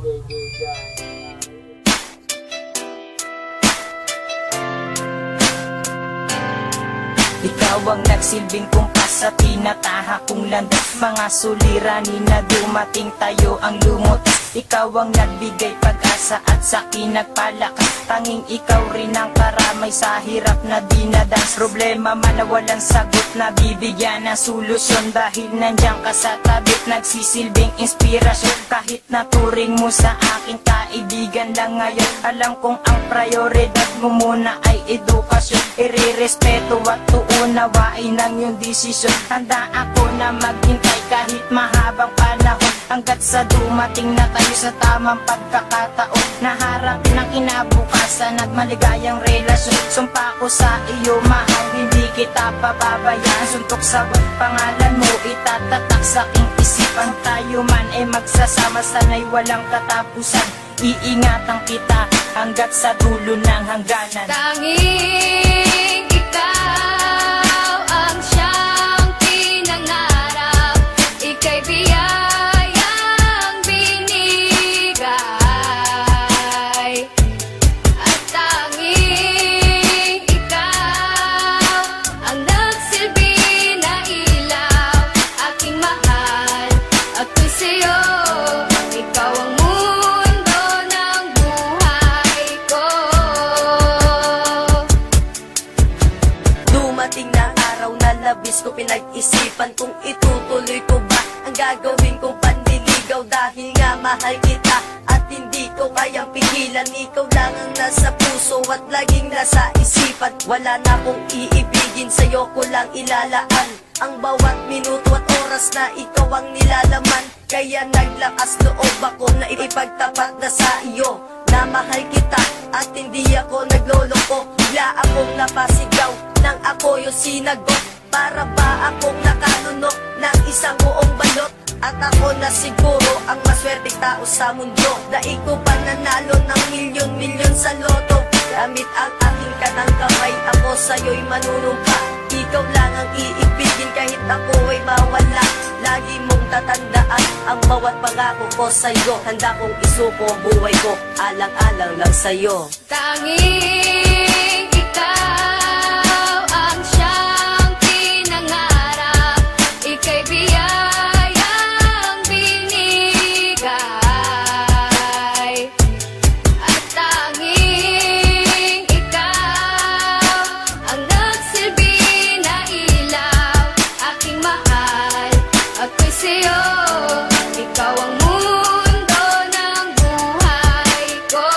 Ikaw ang nagsilbing kumpas sa tinataha kong landas. Mga suliranin na dumating tayo ang lumot. Ikaw ang nagbigay pag-asa at sa'kin nagpalakas. Tanging ikaw rin ang karamay sa hirap na dinadas. Problema man na walang sagot na bibigyan ng solusyon. Dahil nandiyan ka sa tabit, nagsisilbing inspirasyon. Kahit naturing mo sa aking kaibigan lang ngayon, alam kong ang prioridad mo muna ay edukasyon. Irerespeto at uunawain ang iyong desisyon. Handa ako na maghintay kahit mahabang panahon, hanggat sa dumating na tayo sa tamang pagkakataon. Naharapin ang kinabukasan at maligayang relasyon. Sumpa ko sa iyo mahal, hindi kita pababayaan. Suntok sa pangalan mo itatatak sa aking isipan. Tayo man ay magsasama, sana'y walang katapusan. Iingatan kita hanggat sa dulo ng hangganan. Tanging ikaw ang siyang pinangarap, ika'y biyayang binigay. At tanging ikaw ang nagsilbi na ilaw, aking mahal, ako'y sa'yo. Ikaw ang mundo ng buhay ko. Dumating na araw na labis ko pinag-isipan kung itutuloy ko ba ang gagawin kong panliligaw. Dahil nga mahal kita at hindi ko kayang pigilan. Ikaw lang ang nasa puso at laging nasa isipan. Wala na akong iibigin, sa'yo ko lang ilalaan ang bawat minuto at oras na ikaw ang nilalaman. Kaya naglakas loob ako na ipagtapat na sa iyo na mahal kita at hindi ako nagloloko. Bigla akong napasigaw nang ako yung sinagot. Para ba akong nakalunok ng isang buong balot? At ako na siguro ang maswerteng tao sa mundo. Daig ko pa nanalo ng milyon-milyon sa loto. Gamit ang aking kanang kamay, ako sa'yo'y manunumpa. Ikaw lang ang iibigin kahit ako ay mawala. Lagi mong tatandaan ang bawat pangako ko sa'yo. Handa kong isuko ang buhay ko, alang-alang lang sa'yo. Tanging ikaw ang siyang pinangarap, ika'y biyayang binigay. At tanging ikaw ang nagsilbi na ilaw, aking mahal, ako'y sa'yo. Ikaw ang mundo ng buhay ko.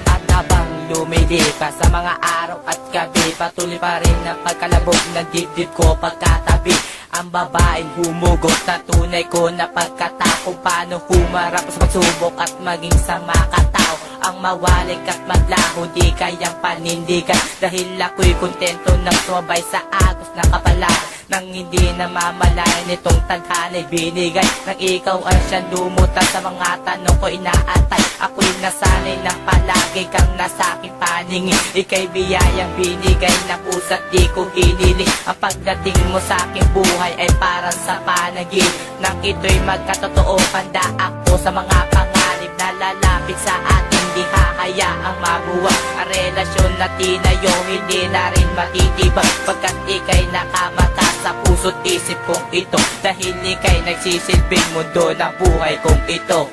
At habang lumilipas sa mga araw at gabi, patuloy pa rin ang pagkalabog ng dibdib ko pagkatabi. Ang babaeng humugot na tunay ko na pagkatao. Paano humarap sa pagsubok at maging sa makatao. Ang mawalik at maglaho di kayang panindigan. Dahil ako'y kontento na sumabay sa agos na kapalaran. Nang hindi na mamalayan itong taghana'y binigay. Nang ikaw ang siyang lumutan sa mga tanong ko inaatay. Ako'y nasanay na palagi kang nasa aking paningin. Ika'y biyayang binigay na pusa't di ko hiniling. Ang pagdating mo sa aking buhay ay para sa panaginip. Nang ito'y magkatotoo, handa ako sa mga panganib na lalapit sa ating di hahayaang mabuwag. Ang relasyon na tinayo hindi na rin matitibag, pagkat ika'y nakamata sa puso't isip kong ito. Dahil ika'y nagsisilbing mundo ng buhay kong ito.